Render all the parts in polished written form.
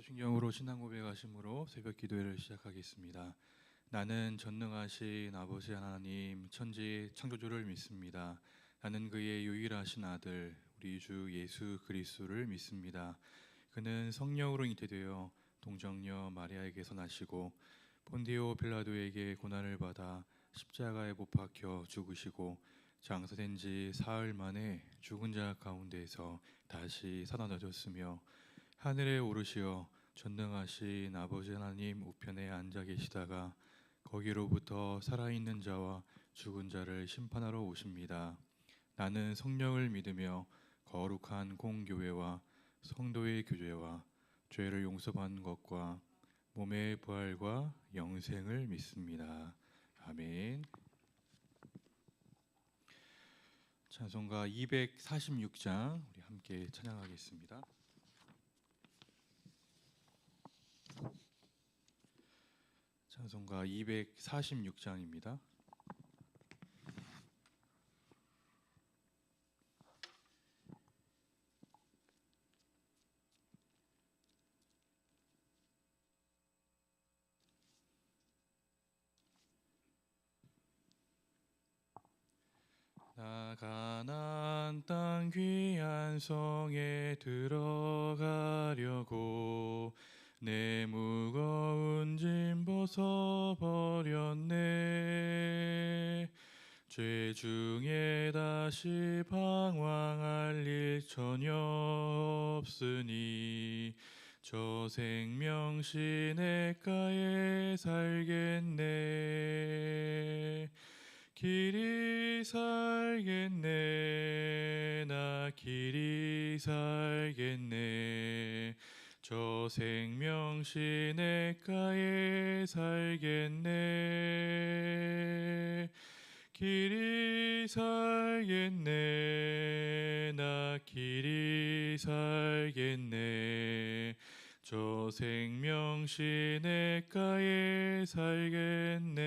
사도신경으로 신앙 고백하심으로 새벽 기도회를 시작하겠습니다. 나는 전능하신 아버지 하나님 천지 창조주를 믿습니다. 나는 그의 유일하신 아들 우리 주 예수 그리스도를 믿습니다. 그는 성령으로 잉태되어 동정녀 마리아에게서 나시고 본디오 빌라도에게 고난을 받아 십자가에 못 박혀 죽으시고 장사된 지 사흘 만에 죽은 자 가운데에서 다시 살아나셨으며 하늘에 오르시어 전능하신 아버지 하나님 우편에 앉아 계시다가 거기로부터 살아있는 자와 죽은 자를 심판하러 오십니다. 나는 성령을 믿으며 거룩한 공교회와 성도의 교제와 죄를 용서받는 것과 몸의 부활과 영생을 믿습니다. 아멘. 찬송가 246장 우리 함께 찬양하겠습니다. 찬송가 246장입니다. 나 가나안 땅 귀한 성에 들어가려고 내 무거운 짐 벗어버렸네. 죄 중에 다시 방황할 일 전혀 없으니 저 생명 시냇가에 살겠네. 길이 살겠네. 나 길이 살겠네. 저 생명 시냇가에 살겠네. 길이 살겠네. 나 길이 살겠네. 저 생명 시냇가에 살겠네.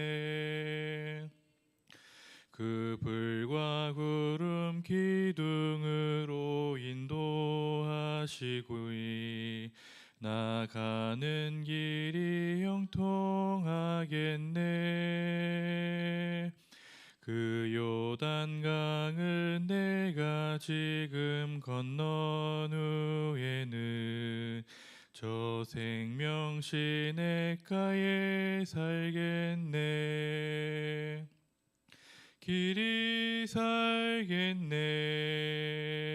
그 불과 구름 기둥으로 인도하시고 나가는 길이 형통하겠네. 그 요단강을 내가 지금 건넌 후에는 저 생명 시냇가에 살겠네. 길이 살겠네.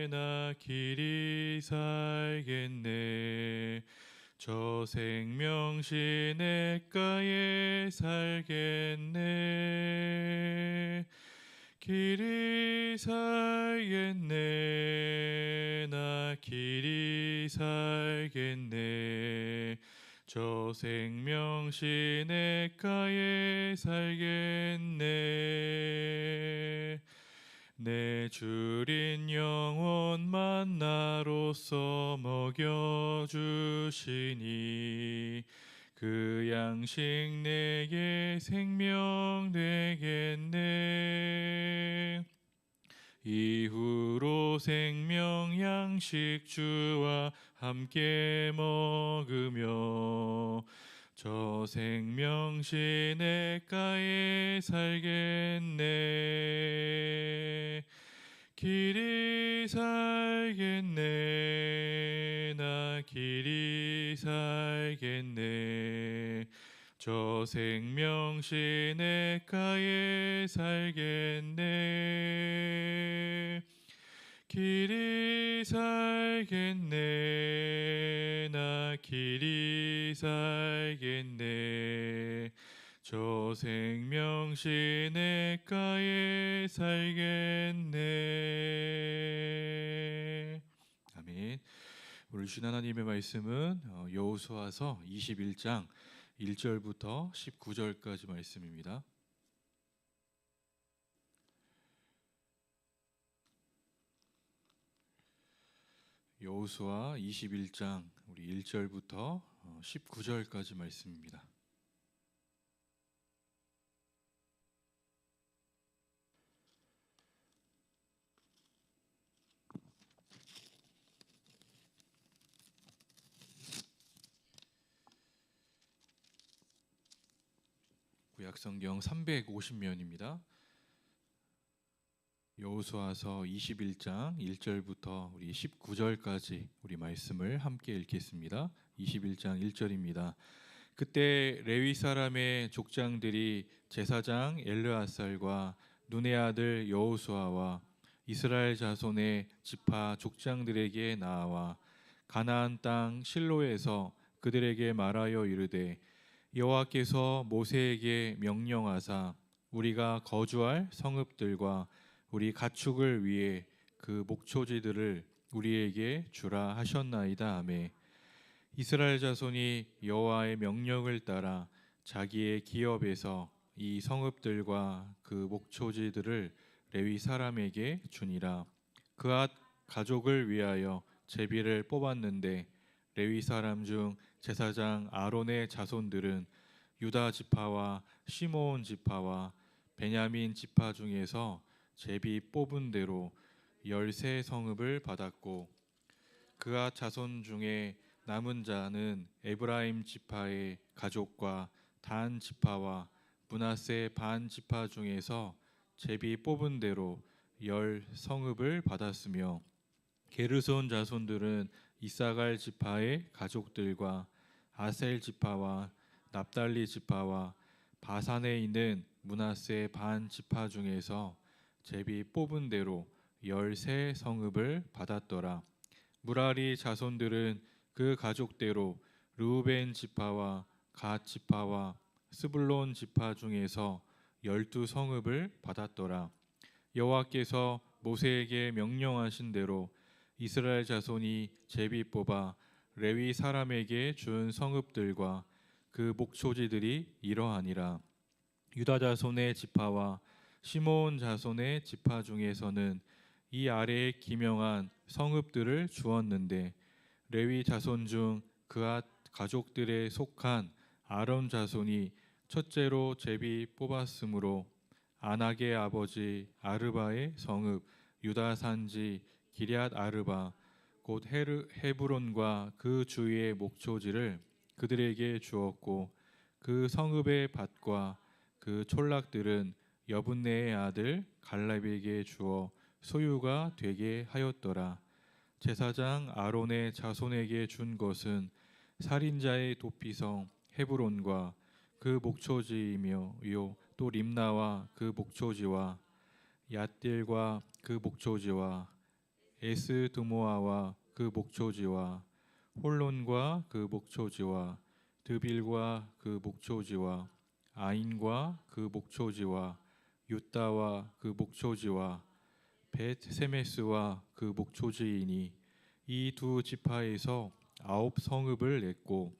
나 길이 살겠네. 저 생명 시냇가에 살겠네. 길이 살겠네. 나 길이 살겠네. 저 생명 시냇가에 살겠네. 내 주린 영혼 만나로서 먹여주시니 그 양식 내게 생명 되겠네. 이후로 생명 양식 주와 함께 먹으며 저 생명 시냇가에 살겠네. 길이 살겠네. 나 길이 살겠네. 저 생명 시냇가에 살겠네. 길이 살겠네. 나 길이 살겠네. 저 생명 시냇가에 살겠네. 아멘. 오늘 주신 하나님의 말씀은 여호수아서 21장 1절부터 19절까지 말씀입니다. 여호수아 21장 우리 1절부터 19절까지 말씀입니다. 약성경 350면입니다. 여호수아서 21장 1절부터 우리 19절까지 우리 말씀을 함께 읽겠습니다. 21장 1절입니다. 그때 레위 사람의 족장들이 제사장 엘르아살과 눈의 아들 여호수아와 이스라엘 자손의 지파 족장들에게 나아와 가나안 땅 실로에서 그들에게 말하여 이르되 여호와께서 모세에게 명령하사 우리가 거주할 성읍들과 우리 가축을 위해 그 목초지들을 우리에게 주라 하셨나이다 하매 이스라엘 자손이 여호와의 명령을 따라 자기의 기업에서 이 성읍들과 그 목초지들을 레위 사람에게 주니라. 그앗 가족을 위하여 제비를 뽑았는데 레위 사람 중 제사장 아론의 자손들은 유다 지파와 시므온 지파와 베냐민 지파 중에서 제비 뽑은 대로 13성읍을 받았고 그앗 자손 중에 남은 자는 에브라임 지파의 가족과 단 지파와 므낫세 반 지파 중에서 제비 뽑은 대로 10성읍을 받았으며 게르손 자손들은 이사갈 지파의 가족들과 아셀 지파와 납달리 지파와 바산에 있는 므낫세 반 지파 중에서 제비 뽑은 대로 13성읍을 받았더라. 무라리 자손들은 그 가족대로 르우벤 지파와 갓 지파와 스불론 지파 중에서 12성읍을 받았더라. 여호와께서 모세에게 명령하신 대로 이스라엘 자손이 제비 뽑아 레위 사람에게 준 성읍들과 그 목초지들이 이러하니라. 유다 자손의 지파와 시므온 자손의 지파 중에서는 이 아래에 기명한 성읍들을 주었는데 레위 자손 중 그앗 가족들에 속한 아론 자손이 첫째로 제비 뽑았으므로 아낙의 아버지 아르바의 성읍 유다 산지 기럇 아르바 곧 헤브론과 그 주위의 목초지를 그들에게 주었고 그 성읍의 밭과 그 촌락들은 여분네의 아들 갈렙에게 주어 소유가 되게 하였더라. 제사장 아론의 자손에게 준 것은 살인자의 도피성 헤브론과 그 목초지이며 또 림나와 그 목초지와 얏딜과 그 목초지와 에스드모아와 그 목초지와 홀론과 그 목초지와 드빌과 그 목초지와 아인과 그 목초지와 유다와 그 목초지와 벳세메스와 그 목초지이니 이 두 지파에서 9성읍을 냈고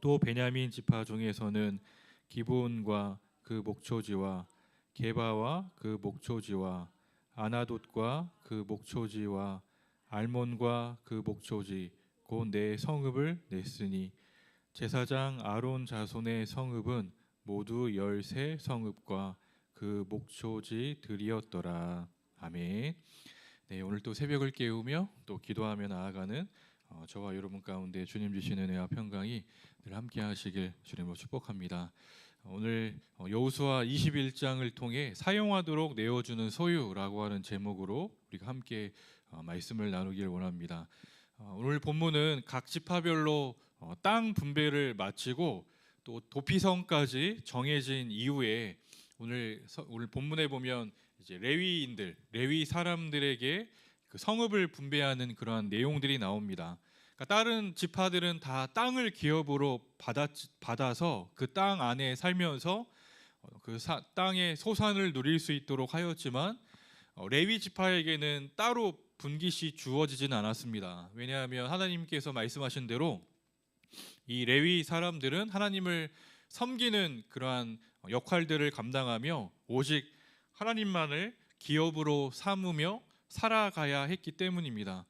또 베냐민 지파 중에서는 기브온과 그 목초지와 게바와 그 목초지와 아나돗과 그 목초지와 알몬과 그 목초지 곧 네 성읍을 냈으니 제사장 아론 자손의 성읍은 모두 13성읍과 그 목초지들이었더라. 아멘. 네, 오늘 또 새벽을 깨우며 또 기도하며 나아가는 저와 여러분 가운데 주님 주시는 은혜와 평강이 늘 함께 하시길 주님으로 축복합니다. 오늘 여호수아 21장을 통해 사용하도록 내어주는 소유라고 하는 제목으로 우리가 함께 말씀을 나누길 원합니다. 오늘 본문은 각 지파별로 땅 분배를 마치고 또 도피성까지 정해진 이후에 오늘 본문에 보면 이제 레위 사람들에게 그 성읍을 분배하는 그러한 내용들이 나옵니다. 그러니까 다른 지파들은 다 땅을 기업으로 받아서 그 땅 안에 살면서 그 땅의 소산을 누릴 수 있도록 하였지만 레위 지파에게는 따로 분깃이 주어지지는 않았습니다. 왜냐하면 하나님께서 말씀하신 대로 이 레위 사람들은 하나님을 섬기는 그러한 역할들을 감당하며 오직 하나님만을 기업으로 삼으며 살아가야 했기 때문입니다.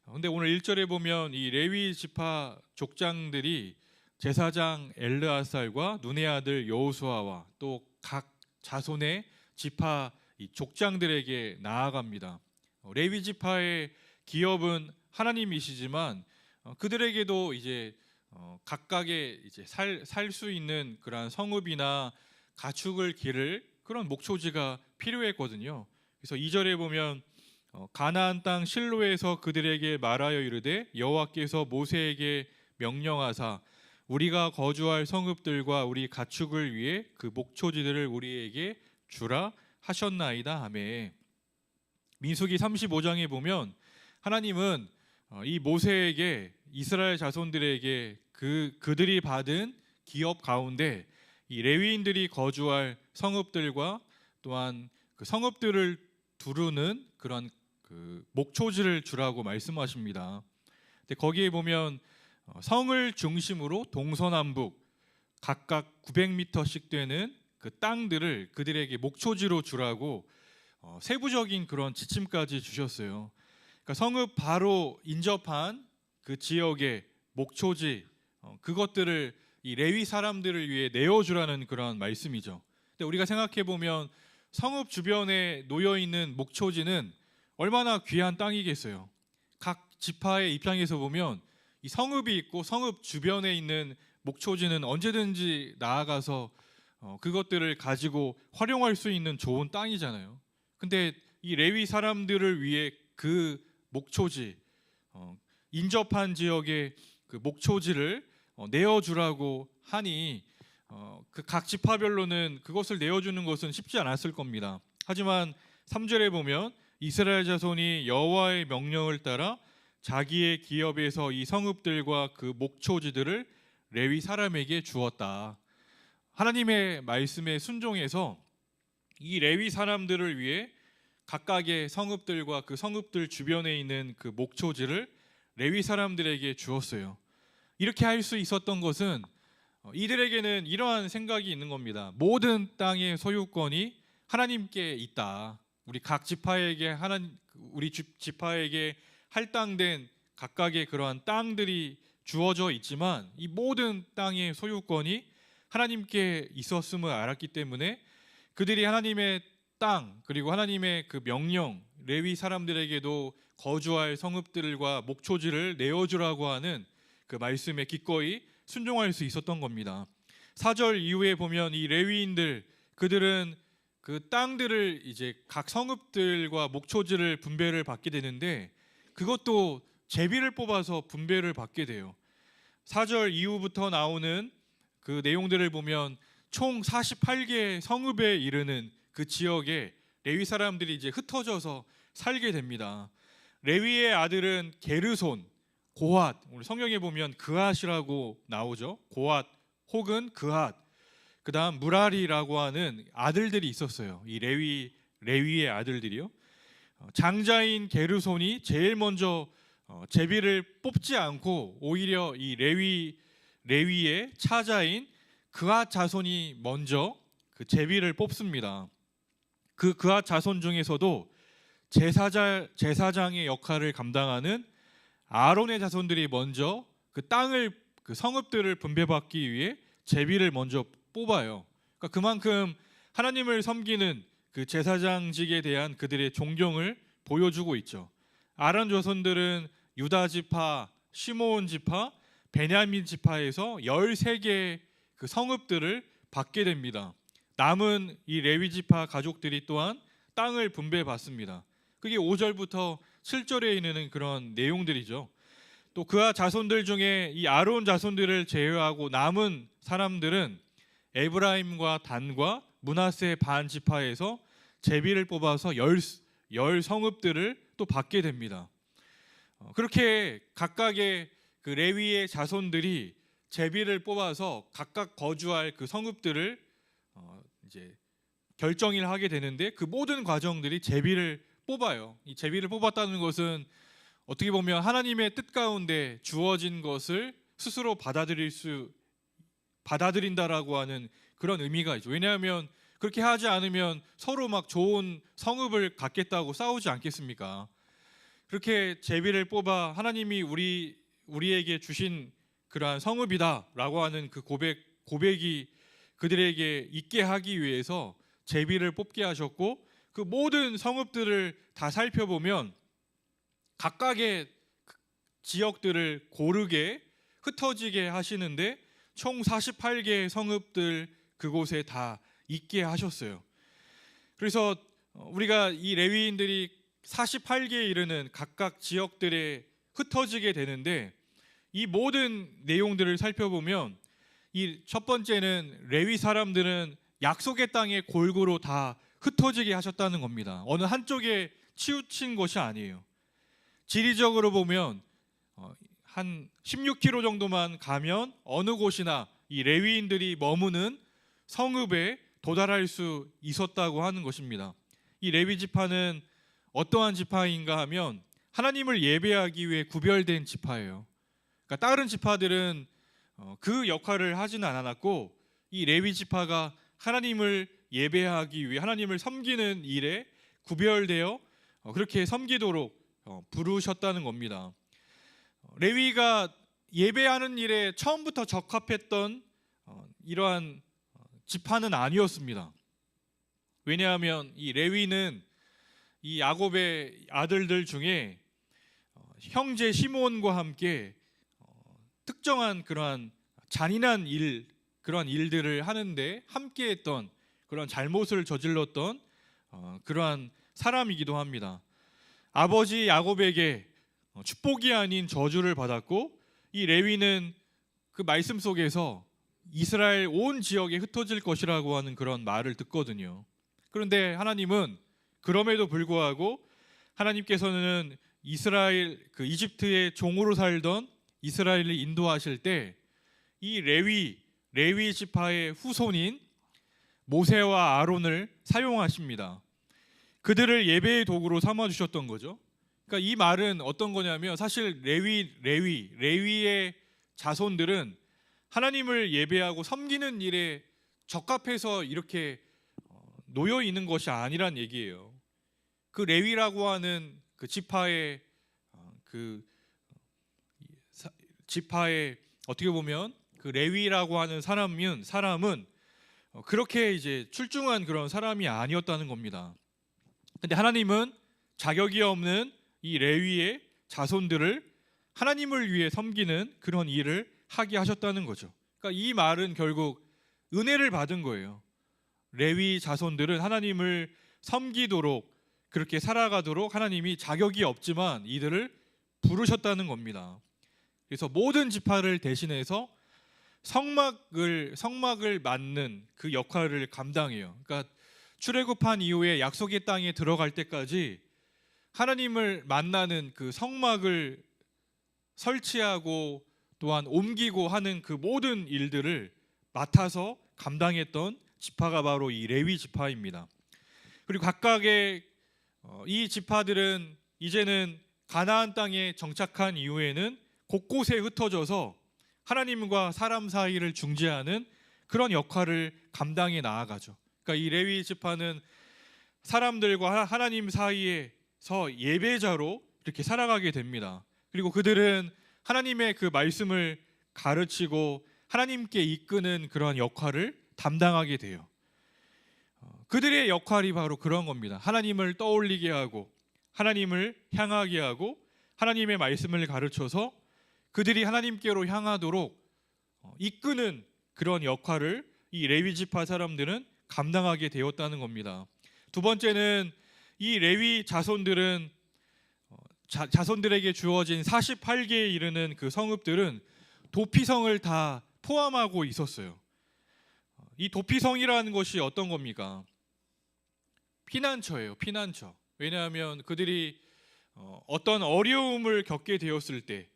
근데 오늘 1절에 보면 이 레위 지파 족장들이 제사장 엘르아살과 눈의 아들 여호수아와 또 각 자손의 지파 이 족장들에게 나아갑니다. 레위 지파의 기업은 하나님이시지만 그들에게도 이제 각각의 이제 살 수 있는 그러한 성읍이나 가축을 기를 그런 목초지가 필요했거든요. 그래서 2절에 보면 가나안 땅 실로에서 그들에게 말하여 이르되 여호와께서 모세에게 명령하사 우리가 거주할 성읍들과 우리 가축을 위해 그 목초지들을 우리에게 주라 하셨나이다 하매. 민수기 35장에 보면 하나님은 이 모세에게 이스라엘 자손들에게 그들이 받은 기업 가운데 이 레위인들이 거주할 성읍들과 또한 그 성읍들을 두르는 그런 그 목초지를 주라고 말씀하십니다. 근데 거기에 보면 성을 중심으로 동서남북 각각 900m씩 되는 그 땅들을 그들에게 목초지로 주라고 세부적인 그런 지침까지 주셨어요. 그러니까 성읍 바로 인접한 그 지역의 목초지 그것들을 이 레위 사람들을 위해 내어주라는 그런 말씀이죠. 근데 우리가 생각해 보면 성읍 주변에 놓여 있는 목초지는 얼마나 귀한 땅이겠어요. 각 지파의 입장에서 보면 이 성읍이 있고 성읍 주변에 있는 목초지는 언제든지 나아가서 그것들을 가지고 활용할 수 있는 좋은 땅이잖아요. 근데 이 레위 사람들을 위해 그 목초지 인접한 지역의 그 목초지를 내어주라고 하니 그 각 지파별로는 그것을 내어주는 것은 쉽지 않았을 겁니다. 하지만 3절에 보면 이스라엘 자손이 여호와의 명령을 따라 자기의 기업에서 이 성읍들과 그 목초지들을 레위 사람에게 주었다. 하나님의 말씀에 순종해서 이 레위 사람들을 위해 각각의 성읍들과 그 성읍들 주변에 있는 그 목초지를 레위 사람들에게 주었어요. 이렇게 할 수 있었던 것은 이들에게는 이러한 생각이 있는 겁니다. 모든 땅의 소유권이 하나님께 있다. 우리 각 지파에게 우리 지파에게 할당된 각각의 그러한 땅들이 주어져 있지만 이 모든 땅의 소유권이 하나님께 있었음을 알았기 때문에 그들이 하나님의 땅 그리고 하나님의 그 명령 레위 사람들에게도 거주할 성읍들과 목초지를 내어주라고 하는 그 말씀에 기꺼이 순종할 수 있었던 겁니다. 4절 이후에 보면 이 레위인들 그들은 그 땅들을 이제 각 성읍들과 목초지를 분배를 받게 되는데 그것도 제비를 뽑아서 분배를 받게 돼요. 4절 이후부터 나오는 그 내용들을 보면 총 48개 성읍에 이르는 그 지역에 레위 사람들이 이제 흩어져서 살게 됩니다. 레위의 아들은 게르손, 고핫, 우리 성경에 보면 그핫이라고 나오죠. 고핫 혹은 그핫. 그다음 무라리라고 하는 아들들이 있었어요. 이 레위의 아들들이요. 장자인 게르손이 제일 먼저 제비를 뽑지 않고 오히려 이 레위의 차자인 그핫 자손이 먼저 그 제비를 뽑습니다. 그 그핫 자손 중에서도 제사장의 역할을 감당하는 아론의 자손들이 먼저 그 땅을 그 성읍들을 분배받기 위해 제비를 먼저 뽑아요. 그러니까 그만큼 하나님을 섬기는 그 제사장직에 대한 그들의 존경을 보여주고 있죠. 아론 자손들은 유다 지파, 시므온 지파, 베냐민 지파에서 13개 그 성읍들을 받게 됩니다. 남은 이 레위 지파 가족들이 또한 땅을 분배받습니다. 그게 5절부터 7절에 있는 그런 내용들이죠. 또 그와 자손들 중에 이 아론 자손들을 제외하고 남은 사람들은 에브라임과 단과 므낫세 반 지파에서 제비를 뽑아서 열 성읍들을 또 받게 됩니다. 그렇게 각각의 그 레위의 자손들이 제비를 뽑아서 각각 거주할 그 성읍들을 이제 결정을 하게 되는데 그 모든 과정들이 제비를 뽑아요. 이 제비를 뽑았다는 것은 어떻게 보면 하나님의 뜻 가운데 주어진 것을 스스로 받아들인다라고 하는 그런 의미가 있죠. 왜냐하면 그렇게 하지 않으면 서로 막 좋은 성읍을 갖겠다고 싸우지 않겠습니까? 그렇게 제비를 뽑아 하나님이 우리에게 주신 그러한 성읍이다라고 하는 그 고백이 그들에게 있게 하기 위해서 제비를 뽑게 하셨고 그 모든 성읍들을 다 살펴보면 각각의 지역들을 고르게 흩어지게 하시는데 총 48개의 성읍들 그곳에 다 있게 하셨어요. 그래서 우리가 이 레위인들이 48개에 이르는 각각 지역들에 흩어지게 되는데, 이 모든 내용들을 살펴보면 이 첫 번째는 레위 사람들은 약속의 땅에 골고루 다 흩어지게 하셨다는 겁니다. 어느 한쪽에 치우친 것이 아니에요. 지리적으로 보면 한 16km 정도만 가면 어느 곳이나 이 레위인들이 머무는 성읍에 도달할 수 있었다고 하는 것입니다. 이 레위 지파는 어떠한 지파인가 하면 하나님을 예배하기 위해 구별된 지파예요. 그러니까 다른 지파들은 그 역할을 하지는 않았고, 이 레위 지파가 하나님을 예배하기 위해 하나님을 섬기는 일에 구별되어 그렇게 섬기도록 부르셨다는 겁니다. 레위가 예배하는 일에 처음부터 적합했던 이러한 지파는 아니었습니다. 왜냐하면 이 레위는 이 야곱의 아들들 중에 형제 시므온과 함께 특정한 그러한 잔인한 그러한 일들을 하는데 함께했던, 그런 잘못을 저질렀던 그러한 사람이기도 합니다. 아버지 야곱에게 축복이 아닌 저주를 받았고, 이 레위는 그 말씀 속에서 이스라엘 온 지역에 흩어질 것이라고 하는 그런 말을 듣거든요. 그런데 하나님은 그럼에도 불구하고 하나님께서는 이집트의 종으로 살던 이스라엘을 인도하실 때 이 레위 지파의 후손인 모세와 아론을 사용하십니다. 그들을 예배의 도구로 삼아 주셨던 거죠. 그러니까 이 말은 어떤 거냐면, 사실 레위의 자손들은 하나님을 예배하고 섬기는 일에 적합해서 이렇게 놓여 있는 것이 아니란 얘기예요. 그 레위라고 하는 그 지파의 어떻게 보면 그 레위라고 하는 사람은 그렇게 이제 출중한 그런 사람이 아니었다는 겁니다. 근데 하나님은 자격이 없는 이 레위의 자손들을 하나님을 위해 섬기는 그런 일을 하게 하셨다는 거죠. 그러니까 이 말은 결국 은혜를 받은 거예요. 레위 자손들은 하나님을 섬기도록, 그렇게 살아가도록 하나님이 자격이 없지만 이들을 부르셨다는 겁니다. 그래서 모든 지파를 대신해서 성막을 맡는 그 역할을 감당해요. 그러니까 출애굽한 이후에 약속의 땅에 들어갈 때까지 하나님을 만나는 그 성막을 설치하고 또한 옮기고 하는 그 모든 일들을 맡아서 감당했던 지파가 바로 이 레위 지파입니다. 그리고 각각의 이 지파들은 이제는 가나안 땅에 정착한 이후에는 곳곳에 흩어져서 하나님과 사람 사이를 중재하는 그런 역할을 감당해 나아가죠. 그러니까 이 레위 지파는 사람들과 하나님 사이에서 예배자로 이렇게 살아가게 됩니다. 그리고 그들은 하나님의 그 말씀을 가르치고 하나님께 이끄는 그런 역할을 담당하게 돼요. 그들의 역할이 바로 그런 겁니다. 하나님을 떠올리게 하고 하나님을 향하게 하고 하나님의 말씀을 가르쳐서 그들이 하나님께로 향하도록 이끄는 그런 역할을 이 레위 지파 사람들은 감당하게 되었다는 겁니다. 두 번째는 이 레위 자손들은 자손들에게 주어진 48개에 이르는 그 성읍들은 도피성을 다 포함하고 있었어요. 이 도피성이라는 것이 어떤 겁니까? 피난처예요. 피난처. 왜냐하면 그들이 어떤 어려움을 겪게 되었을 때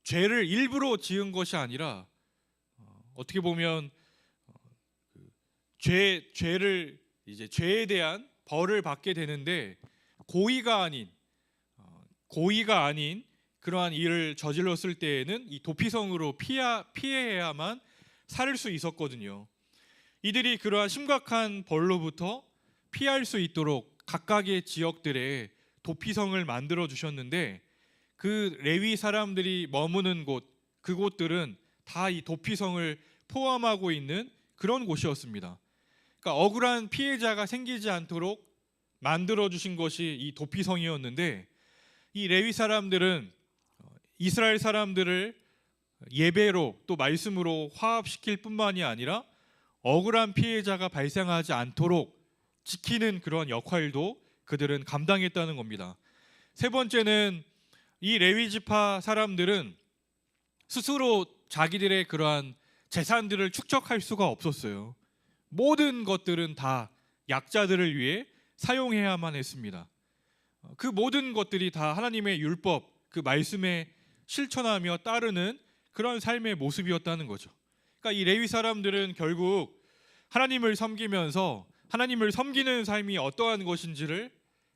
죄를 일부러 지은 것이 아니라 어떻게 보면 죄에 대한 벌을 받게 되는데 고의가 아닌 그러한 일을 저질렀을 때에는 이 도피성으로 피해야만 살 수 있었거든요. 이들이 그러한 심각한 벌로부터 피할 수 있도록 각각의 지역들에 도피성을 만들어 주셨는데, 그 레위 사람들이 머무는 그곳들은 다 이 도피성을 포함하고 있는 그런 곳이었습니다. 그러니까 억울한 피해자가 생기지 않도록 만들어 주신 것이 이 도피성이었는데, 이 레위 사람들은 이스라엘 사람들을 예배로 또 말씀으로 화합시킬 뿐만이 아니라 억울한 피해자가 발생하지 않도록 지키는 그런 역할도 그들은 감당했다는 겁니다. 세 번째는 이 레위 지파 사람들은 스스로 자기들의 그러한 재산들을 축적할 수가 없었어요. 모든 것들은 다 약자들을 위해 사용해야만 했습니다. 그 모든 것들이 다 하나님의 율법, 그 말씀에 실천하며 따르는 그런 삶의 모습이었다는 거죠. 그러니까 이 레위 사람들은 결국 하나님을 섬기면서 하나님을 섬기는 삶이 어떠한 것인지를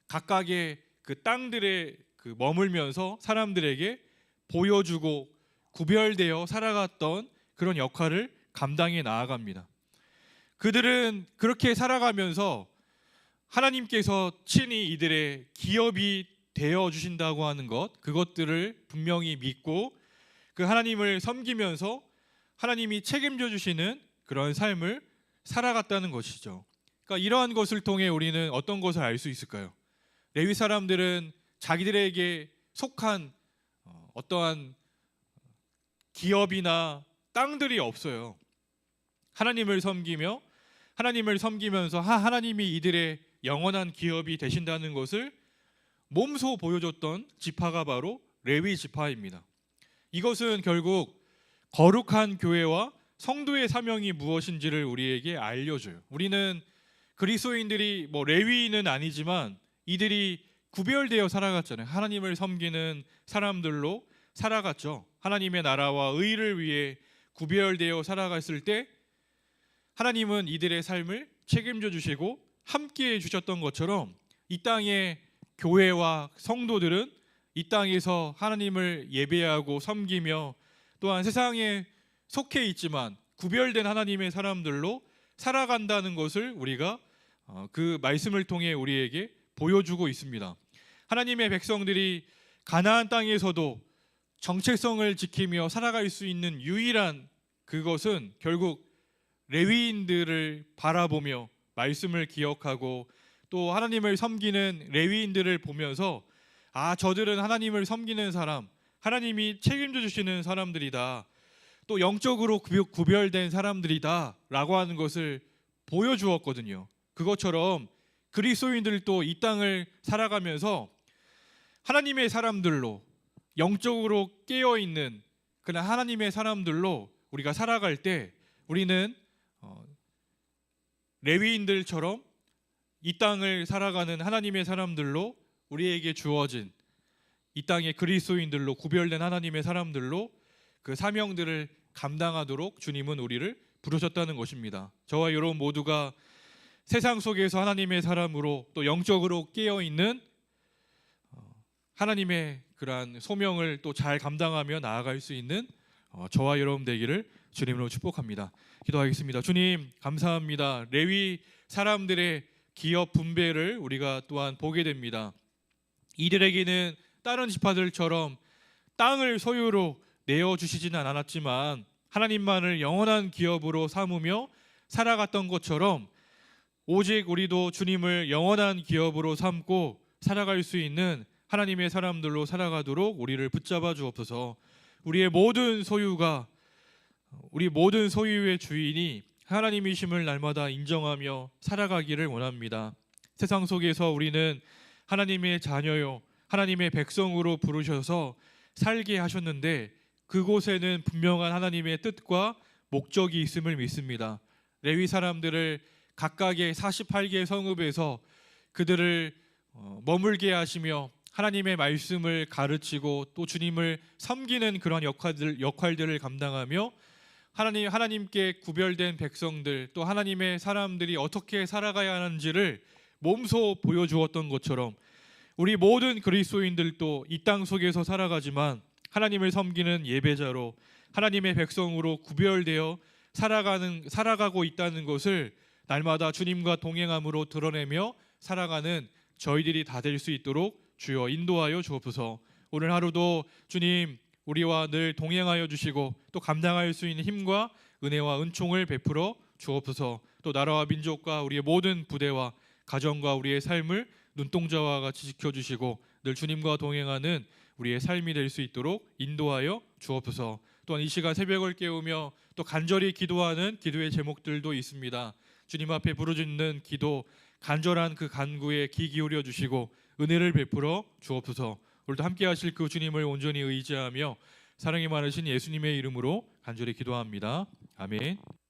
각각의 그 땅들에 그 머물면서 사람들에게 보여주고 구별되어 살아갔던 그런 역할을 감당해 나아갑니다. 그들은 그렇게 살아가면서 하나님께서 친히 이들의 기업이 되어 주신다고 하는 것, 그것들을 분명히 믿고 그 하나님을 섬기면서 하나님이 책임져 주시는 그런 삶을 살아갔다는 것이죠. 그러니까 이러한 것을 통해 우리는 어떤 것을 알 수 있을까요? 레위 사람들은 자기들에게 속한 어떠한 기업이나 땅들이 없어요. 하나님을 섬기며 하나님을 섬기면서 하나님이 이들의 영원한 기업이 되신다는 것을 몸소 보여줬던 지파가 바로 레위 지파입니다. 이것은 결국 거룩한 교회와 성도의 사명이 무엇인지를 우리에게 알려줘요. 우리는 그리스도인들이 레위인은 아니지만 이들이 구별되어 살아갔잖아요. 하나님을 섬기는 사람들로 살아갔죠. 하나님의 나라와 의를 위해 구별되어 살아갔을 때 하나님은 이들의 삶을 책임져 주시고 함께해 주셨던 것처럼 이 땅의 교회와 성도들은 이 땅에서 하나님을 예배하고 섬기며 또한 세상에 속해 있지만 구별된 하나님의 사람들로 살아간다는 것을 우리가 그 말씀을 통해 우리에게 보여주고 있습니다. 하나님의 백성들이 가나안 땅에서도 정체성을 지키며 살아갈 수 있는 유일한 그것은 결국 레위인들을 바라보며 말씀을 기억하고 또 하나님을 섬기는 레위인들을 보면서 저들은 하나님을 섬기는 사람, 하나님이 책임져 주시는 사람들이다, 또 영적으로 구별된 사람들이다 라고 하는 것을 보여주었거든요. 그것처럼 그리스도인들도 이 땅을 살아가면서 하나님의 사람들로, 영적으로 깨어있는 그냥 하나님의 사람들로 우리가 살아갈 때 우리는 레위인들처럼 이 땅을 살아가는 하나님의 사람들로 우리에게 주어진 이 땅의 그리스도인들로 구별된 하나님의 사람들로 그 사명들을 감당하도록 주님은 우리를 부르셨다는 것입니다. 저와 여러분 모두가 세상 속에서 하나님의 사람으로 또 영적으로 깨어있는 하나님의 그러한 소명을 또 잘 감당하며 나아갈 수 있는 저와 여러분 되기를 주님으로 축복합니다. 기도하겠습니다. 주님 감사합니다. 레위 사람들의 기업 분배를 우리가 또한 보게 됩니다. 이들에게는 다른 지파들처럼 땅을 소유로 내어주시지는 않았지만 하나님만을 영원한 기업으로 삼으며 살아갔던 것처럼 오직 우리도 주님을 영원한 기업으로 삼고 살아갈 수 있는 하나님의 사람들로 살아가도록 우리를 붙잡아 주옵소서. 우리의 모든 소유가, 우리 모든 소유의 주인이 하나님이심을 날마다 인정하며 살아가기를 원합니다. 세상 속에서 우리는 하나님의 자녀요, 하나님의 백성으로 부르셔서 살게 하셨는데 그곳에는 분명한 하나님의 뜻과 목적이 있음을 믿습니다. 레위 사람들을 각각의 48개 성읍에서 그들을 머물게 하시며 하나님의 말씀을 가르치고 또 주님을 섬기는 그런 역할들을 감당하며 하나님께 구별된 백성들 또 하나님의 사람들이 어떻게 살아가야 하는지를 몸소 보여주었던 것처럼 우리 모든 그리스도인들도 이 땅 속에서 살아가지만 하나님을 섬기는 예배자로 하나님의 백성으로 구별되어 살아가고 있다는 것을 날마다 주님과 동행함으로 드러내며 살아가는 저희들이 다 될 수 있도록 주여 인도하여 주옵소서. 오늘 하루도 주님 우리와 늘 동행하여 주시고 또 감당할 수 있는 힘과 은혜와 은총을 베풀어 주옵소서. 또 나라와 민족과 우리의 모든 부대와 가정과 우리의 삶을 눈동자와 같이 지켜주시고 늘 주님과 동행하는 우리의 삶이 될 수 있도록 인도하여 주옵소서. 또한 이 시간 새벽을 깨우며 또 간절히 기도하는 기도의 제목들도 있습니다. 주님 앞에 부르짖는 기도, 간절한 그 간구에 귀 기울여 주시고 은혜를 베풀어 주옵소서. 오늘도 함께 하실 그 주님을 온전히 의지하며 사랑이 많으신 예수님의 이름으로 간절히 기도합니다. 아멘.